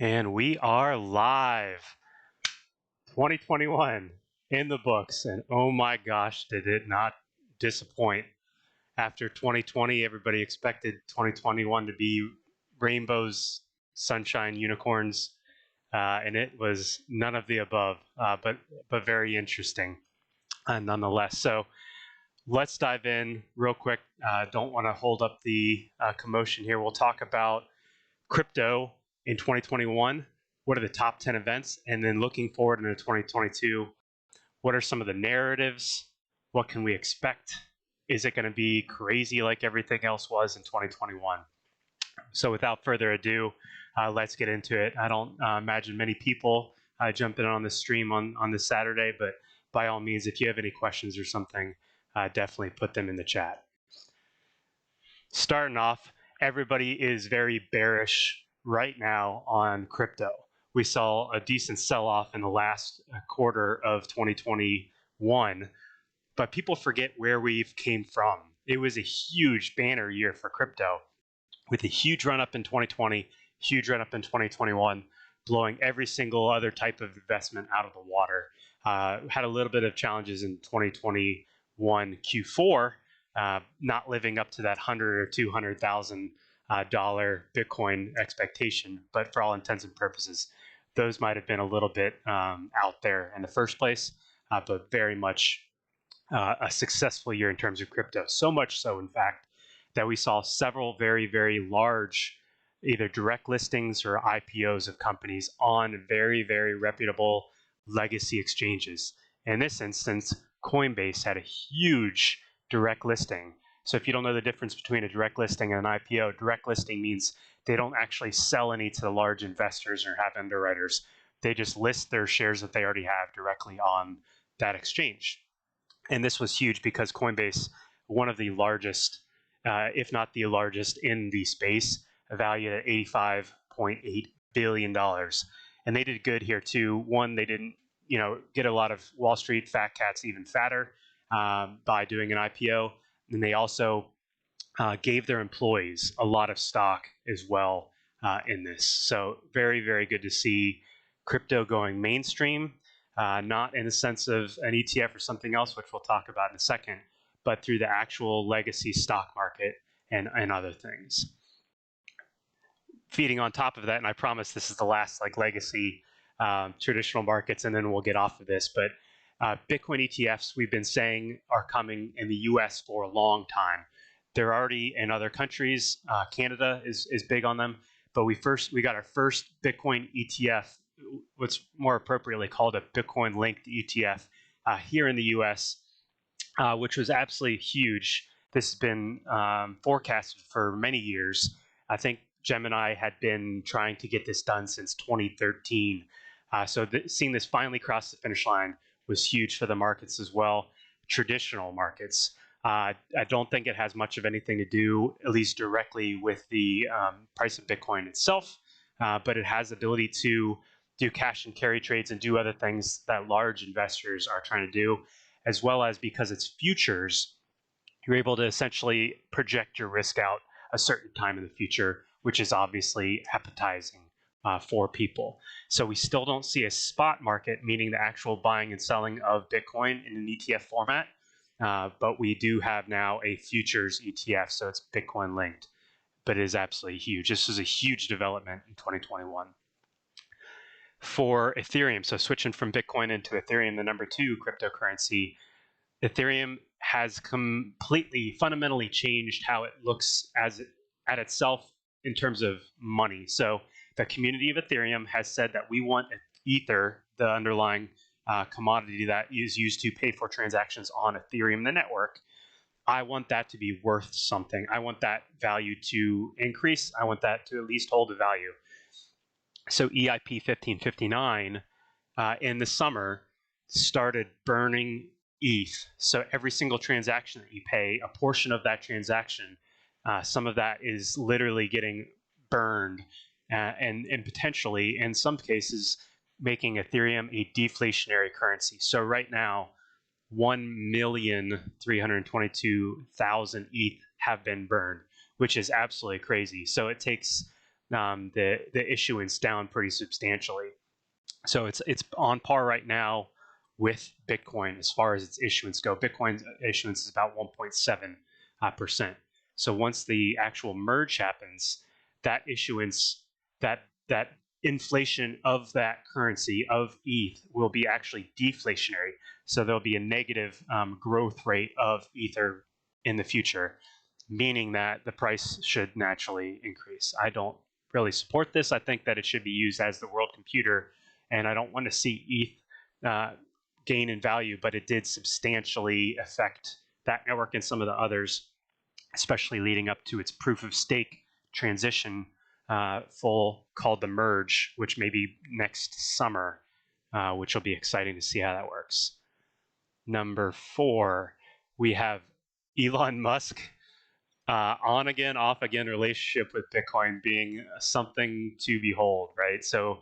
And we are live. 2021 in the books. And oh my gosh, did it not disappoint. After 2020, everybody expected 2021 to be rainbows, sunshine, unicorns. And it was none of the above, but very interesting nonetheless. So let's dive in real quick. Don't want to hold up the commotion here. We'll talk about crypto in 2021. What are the top 10 events? And then looking forward into 2022, what are some of the narratives? What can we expect? Is it going to be crazy like everything else was in 2021? So without further ado, let's get into it. I don't imagine many people jumping on the stream on this Saturday, but by all means, if you have any questions or something, definitely put them in the chat. Starting off, everybody is very bearish right now on crypto. We saw a decent sell-off in the last quarter of 2021, but people forget where we've came from. It was a huge banner year for crypto with a huge run-up in 2020, huge run-up in 2021, blowing every single other type of investment out of the water. Had a little bit of challenges in 2021 Q4, not living up to that $100,000 or $200,000 Bitcoin expectation, but for all intents and purposes, those might have been a little bit out there in the first place, but very much a successful year in terms of crypto. So much so, in fact, that we saw several very, very large either direct listings or IPOs of companies on very, very reputable legacy exchanges. In this instance, Coinbase had a huge direct listing. So if you don't know the difference between a direct listing and an IPO, direct listing means they don't actually sell any to the large investors or have underwriters. They just list their shares that they already have directly on that exchange. And this was huge because Coinbase, one of the largest, if not the largest in the space, valued at $85.8 billion. And they did good here too. One, they didn't get a lot of Wall Street fat cats even fatter by doing an IPO. And they also gave their employees a lot of stock as well in this. So very, very good to see crypto going mainstream, not in the sense of an ETF or something else, which we'll talk about in a second, but through the actual legacy stock market and other things. Feeding on top of that, and I promise this is the last legacy traditional markets, and then we'll get off of this, but Bitcoin ETFs, we've been saying, are coming in the US for a long time. They're already in other countries. Canada is big on them, but we got our first Bitcoin ETF, what's more appropriately called a Bitcoin linked ETF here in the US, which was absolutely huge. This has been forecasted for many years. I think Gemini had been trying to get this done since 2013. So seeing this finally cross the finish line was huge for the markets as well, traditional markets. I don't think it has much of anything to do, at least directly, with the price of Bitcoin itself, but it has the ability to do cash and carry trades and do other things that large investors are trying to do, as well as because it's futures, you're able to essentially project your risk out a certain time in the future, which is obviously appetizing for people. So we still don't see a spot market, meaning the actual buying and selling of Bitcoin in an ETF format, but we do have now a futures ETF, so it's Bitcoin linked, but it is absolutely huge. This was a huge development in 2021. For Ethereum, so switching from Bitcoin into Ethereum, the number 2 cryptocurrency, Ethereum has completely, fundamentally changed how it looks at itself in terms of money. So the community of Ethereum has said that we want Ether, the underlying commodity that is used to pay for transactions on Ethereum, the network. I want that to be worth something. I want that value to increase. I want that to at least hold a value. So EIP 1559 in the summer started burning ETH. So every single transaction that you pay, a portion of that transaction, some of that is literally getting burned and potentially, in some cases, making Ethereum a deflationary currency. So right now, 1,322,000 ETH have been burned, which is absolutely crazy. So it takes the issuance down pretty substantially. So it's on par right now with Bitcoin as far as its issuance go. Bitcoin's issuance is about 1.7%. So once the actual merge happens, that issuance, that inflation of that currency of ETH will be actually deflationary. So there'll be a negative growth rate of Ether in the future, meaning that the price should naturally increase. I don't really support this. I think that it should be used as the world computer, and I don't want to see ETH gain in value, but it did substantially affect that network and some of the others, especially leading up to its proof of stake transition full called the merge, which may be next summer, which will be exciting to see how that works. Number 4, we have Elon Musk. On again, off again relationship with Bitcoin being something to behold, right? So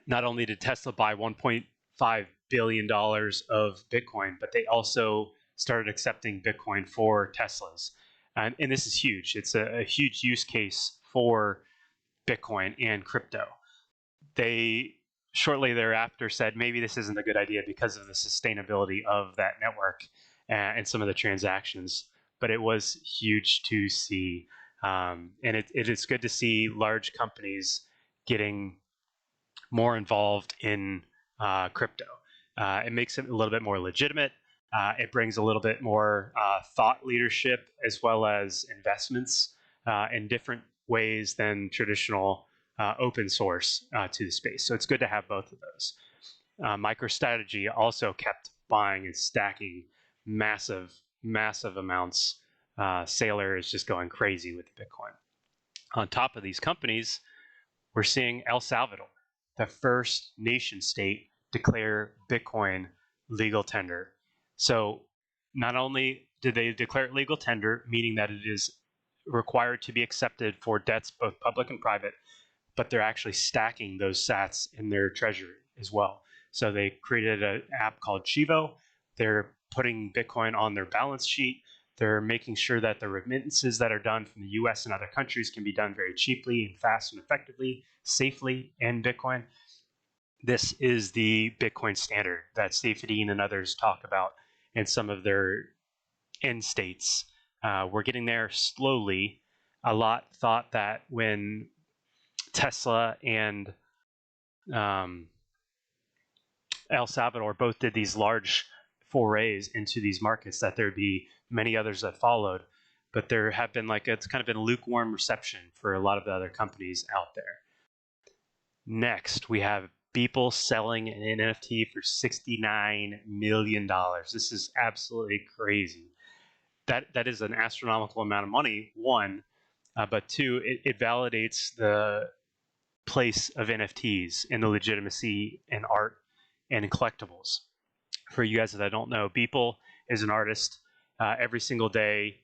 not only did Tesla buy $1.5 billion of Bitcoin, but they also started accepting Bitcoin for Teslas. And this is huge. It's a huge use case for Bitcoin and crypto. They shortly thereafter said maybe this isn't a good idea because of the sustainability of that network and some of the transactions. But it was huge to see. And it is good to see large companies getting more involved in crypto. It makes it a little bit more legitimate. It brings a little bit more thought leadership as well as investments in different ways than traditional open source to the space. So it's good to have both of those. MicroStrategy also kept buying and stacking massive amounts. Saylor is just going crazy with the Bitcoin. On top of these companies, we're seeing El Salvador, the first nation state, declare Bitcoin legal tender. So not only did they declare it legal tender, meaning that it is required to be accepted for debts, both public and private, but they're actually stacking those sats in their treasury as well. So they created an app called Chivo. They're putting Bitcoin on their balance sheet. They're making sure that the remittances that are done from the US and other countries can be done very cheaply and fast and effectively, safely in Bitcoin. This is the Bitcoin standard that Saifedean and others talk about in some of their end states. We're getting there slowly. A lot thought that when Tesla and El Salvador both did these large forays into these markets, that there'd be many others that followed. But there have been it's kind of been lukewarm reception for a lot of the other companies out there. Next, we have Beeple selling an NFT for $69 million. This is absolutely crazy. That is an astronomical amount of money, one, but two, it validates the place of NFTs and the legitimacy in art and in collectibles. For you guys that don't know, Beeple is an artist. Every single day,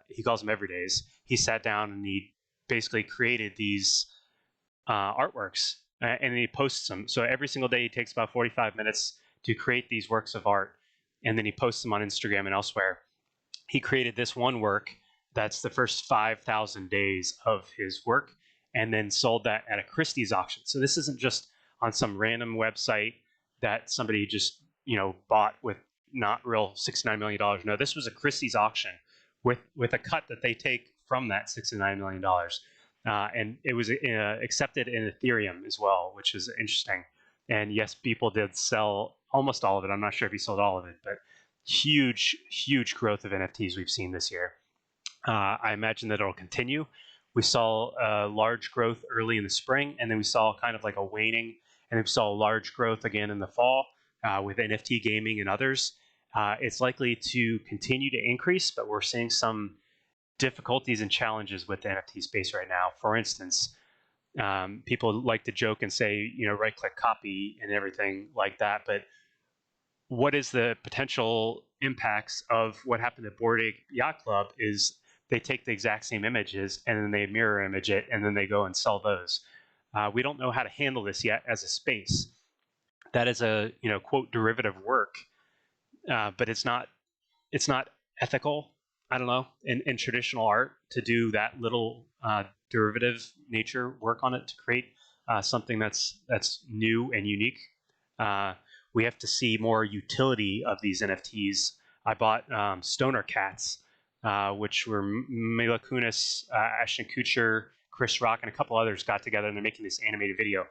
he calls them every days, he sat down and he basically created these artworks and he posts them. So every single day he takes about 45 minutes to create these works of art, and then he posts them on Instagram and elsewhere. He created this one work that's the first 5,000 days of his work, and then sold that at a Christie's auction. So this isn't just on some random website that somebody just bought with not real $69 million. No, this was a Christie's auction with a cut that they take from that $69 million. And it was accepted in Ethereum as well, which is interesting. And yes, people did sell almost all of it. I'm not sure if he sold all of it, but huge growth of NFTs we've seen this year. I imagine that it'll continue. We saw large growth early in the spring, and then we saw kind of like a waning, and then we saw large growth again in the fall with NFT gaming and others. It's likely to continue to increase, but we're seeing some difficulties and challenges with the NFT space right now. For instance, people like to joke and say, right-click copy and everything like that, but what is the potential impacts of what happened at Bored Ape Yacht Club is they take the exact same images and then they mirror image it and then they go and sell those. We don't know how to handle this yet as a space. That is a quote derivative work, but it's not ethical I don't know, in traditional art to do that little derivative nature work on it to create something that's new and unique. Uh, we have to see more utility of these NFTs. I bought Stoner Cats, which were Mila Kunis, Ashton Kutcher, Chris Rock, and a couple others got together, and they're making this animated video.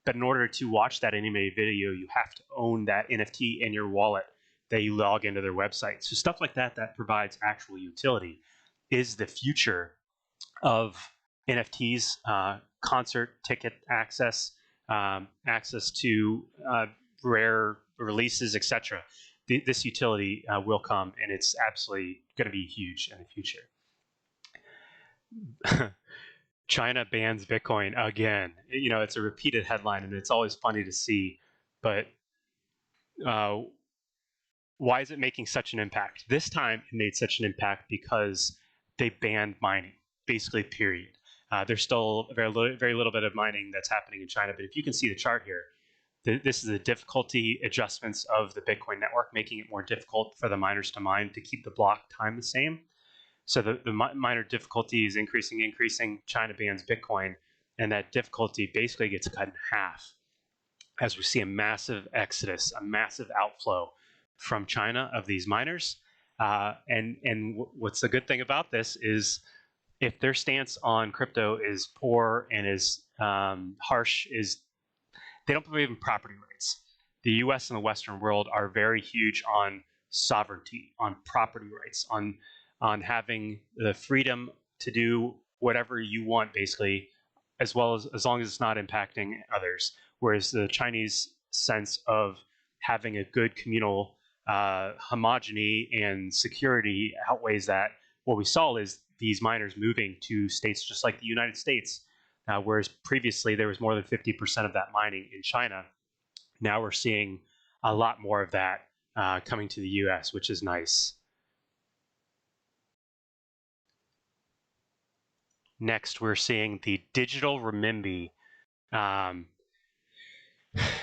But in order to watch that animated video, you have to own that NFT in your wallet that you log into their website. So stuff like that that provides actual utility is the future of NFTs, concert ticket access, access to rare releases, etc. This utility will come, and it's absolutely going to be huge in the future. China bans Bitcoin again. You know, it's a repeated headline, and it's always funny to see. But why is it making such an impact? This time, it made such an impact because they banned mining, basically, period. There's still very little bit of mining that's happening in China, but if you can see the chart here, this is the difficulty adjustments of the Bitcoin network, making it more difficult for the miners to mine to keep the block time the same. So the miner difficulty is increasing. China bans Bitcoin, and that difficulty basically gets cut in half as we see a massive exodus, a massive outflow from China of these miners. And what's the good thing about this is if their stance on crypto is poor and is harsh, is they don't believe in property rights. The U.S. and the Western world are very huge on sovereignty, on property rights, on having the freedom to do whatever you want, basically, as long as it's not impacting others. Whereas the Chinese sense of having a good communal homogeny and security outweighs that. What we saw is these miners moving to states just like the United States, whereas previously there was more than 50% of that mining in China. Now we're seeing a lot more of that coming to the US, which is nice. Next, we're seeing the digital renminbi. And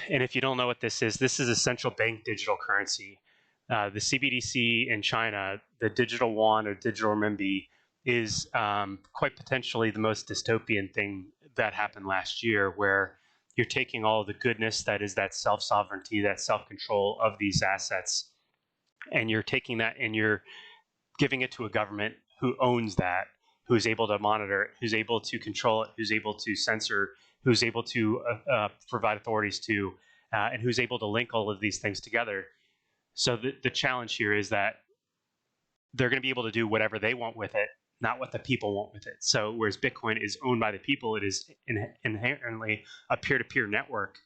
if you don't know what this is a central bank digital currency. The CBDC in China, the digital yuan or digital renminbi, is quite potentially the most dystopian thing that happened last year, where you're taking all the goodness that is that self-sovereignty, that self-control of these assets, and you're taking that and you're giving it to a government who owns that, who's able to monitor it, who's able to control it, who's able to censor, who's able to provide authorities to, and who's able to link all of these things together. So the challenge here is that they're going to be able to do whatever they want with it, not what the people want with it. So whereas Bitcoin is owned by the people, it is inherently a peer-to-peer network.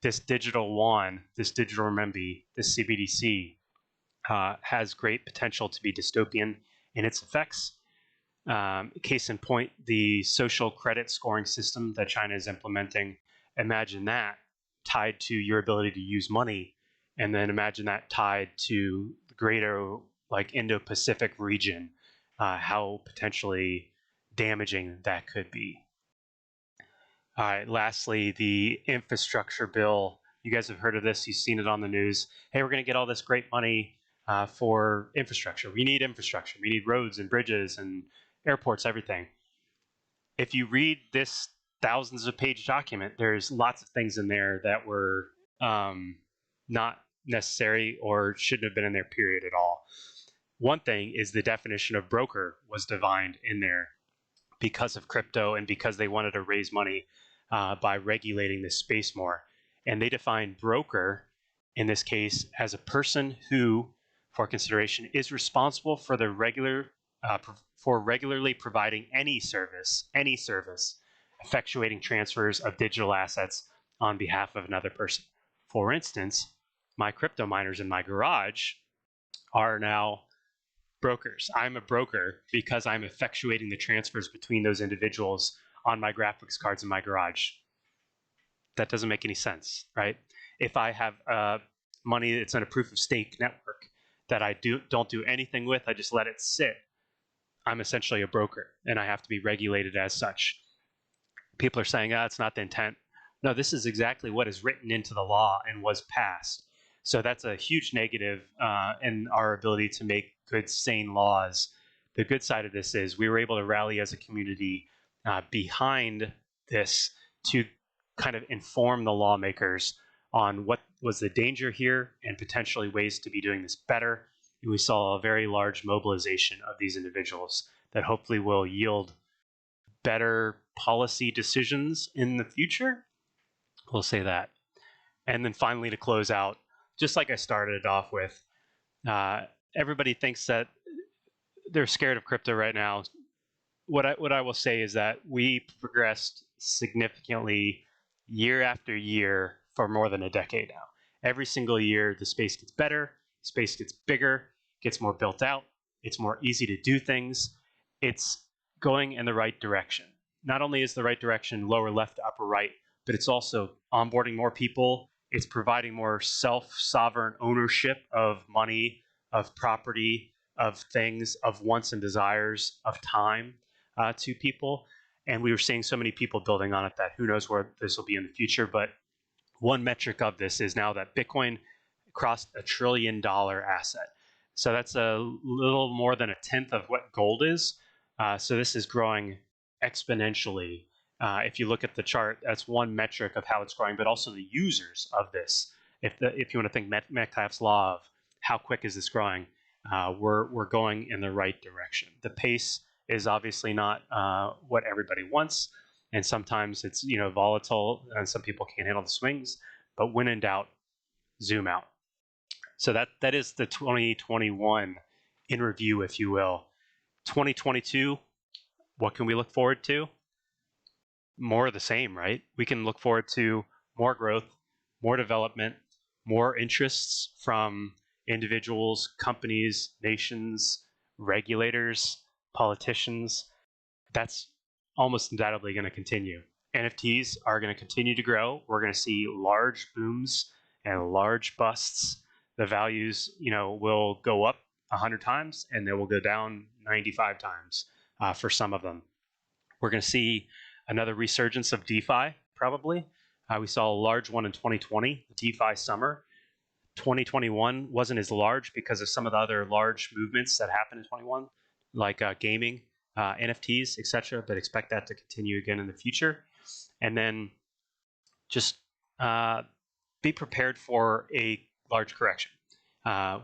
This digital yuan, this digital renminbi, this CBDC has great potential to be dystopian in its effects. Case in point, the social credit scoring system that China is implementing, imagine that tied to your ability to use money, and then imagine that tied to the greater like Indo-Pacific region, how potentially damaging that could be. All right, lastly, the infrastructure bill. You guys have heard of this, you've seen it on the news. Hey, we're going to get all this great money for infrastructure. We need infrastructure. We need roads and bridges and airports, everything. If you read this thousands of page document, there's lots of things in there that were not necessary or shouldn't have been in there, period, at all. One thing is the definition of broker was defined in there because of crypto and because they wanted to raise money by regulating this space more. And they defined broker, in this case, as a person who, for consideration, is responsible for the regularly providing any service, effectuating transfers of digital assets on behalf of another person. For instance, my crypto miners in my garage are now brokers. I'm a broker because I'm effectuating the transfers between those individuals on my graphics cards in my garage. That doesn't make any sense, right? If I have money that's in a proof of stake network that I don't do anything with, I just let it sit, I'm essentially a broker, and I have to be regulated as such. People are saying, it's not the intent. No, this is exactly what is written into the law and was passed. So that's a huge negative in our ability to make good, sane laws, The good side of this is we were able to rally as a community behind this to kind of inform the lawmakers on what was the danger here and potentially ways to be doing this better. And we saw a very large mobilization of these individuals that hopefully will yield better policy decisions in the future. We'll say that. And then finally, to close out, just like I started off with, everybody thinks that they're scared of crypto right now. What I will say is that we progressed significantly year after year for more than a decade now. Every single year, the space gets better, space gets bigger, gets more built out, it's more easy to do things. It's going in the right direction. Not only is the right direction lower left to upper right, but it's also onboarding more people. It's providing more self-sovereign ownership of money, of property, of things, of wants and desires, of time to people. And we were seeing so many people building on it that who knows where this will be in the future. But one metric of this is now that Bitcoin crossed $1 trillion asset. So that's a little more than a tenth of what gold is. So this is growing exponentially. If you look at the chart, that's one metric of how it's growing, but also the users of this. If you want to think Metcalfe's law of how quick is this growing, we're going in the right direction. The pace is obviously not what everybody wants, and sometimes it's volatile, and some people can't handle the swings. But when in doubt, zoom out. So that is the 2021 in review, if you will. 2022, what can we look forward to? More of the same, right? We can look forward to more growth, more development, more interests from individuals, companies, nations, regulators, politicians. That's almost undoubtedly going to continue. NFTs are going to continue to grow. We're going to see large booms and large busts. The values, will go up 100 times and they will go down 95 times for some of them. We're going to see another resurgence of DeFi, probably. We saw a large one in 2020, the DeFi summer. 2021 wasn't as large because of some of the other large movements that happened in 21, like gaming, NFTs, etc. But expect that to continue again in the future. And then just be prepared for a large correction.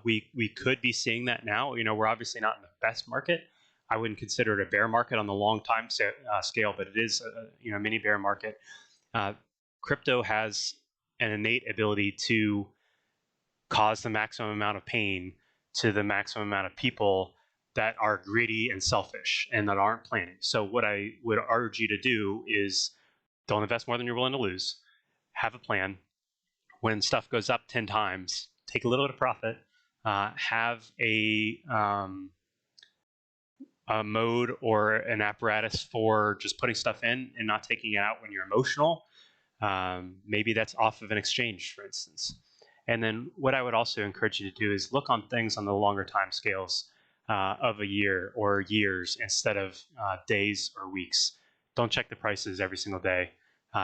We could be seeing that now. We're obviously not in the best market. I wouldn't consider it a bear market on the long time scale, but it is a mini bear market. Crypto has an innate ability to cause the maximum amount of pain to the maximum amount of people that are greedy and selfish and that aren't planning. So what I would urge you to do is don't invest more than you're willing to lose. Have a plan. When stuff goes up 10 times, take a little bit of profit. Have a mode or an apparatus for just putting stuff in and not taking it out when you're emotional. Maybe that's off of an exchange, for instance. And then what I would also encourage you to do is look on things on the longer time scales of a year or years instead of days or weeks. Don't check the prices every single day.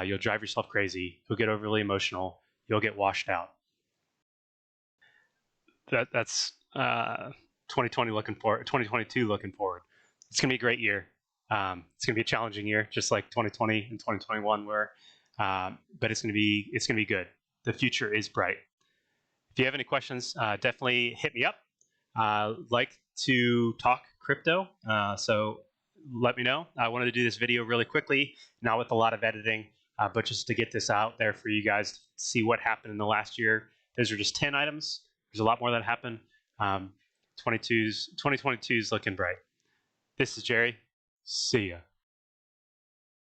You'll drive yourself crazy. You'll get overly emotional. You'll get washed out. That's 2020 looking forward. 2022 looking forward. It's gonna be a great year. It's gonna be a challenging year, just like 2020 and 2021 were. But it's gonna be good. The future is bright. If you have any questions, definitely hit me up. Like to talk crypto, so let me know. I wanted to do this video really quickly, not with a lot of editing, but just to get this out there for you guys to see what happened in the last year. Those are just 10 items. There's a lot more that happened. 2022 is looking bright. This is Jerry. See ya.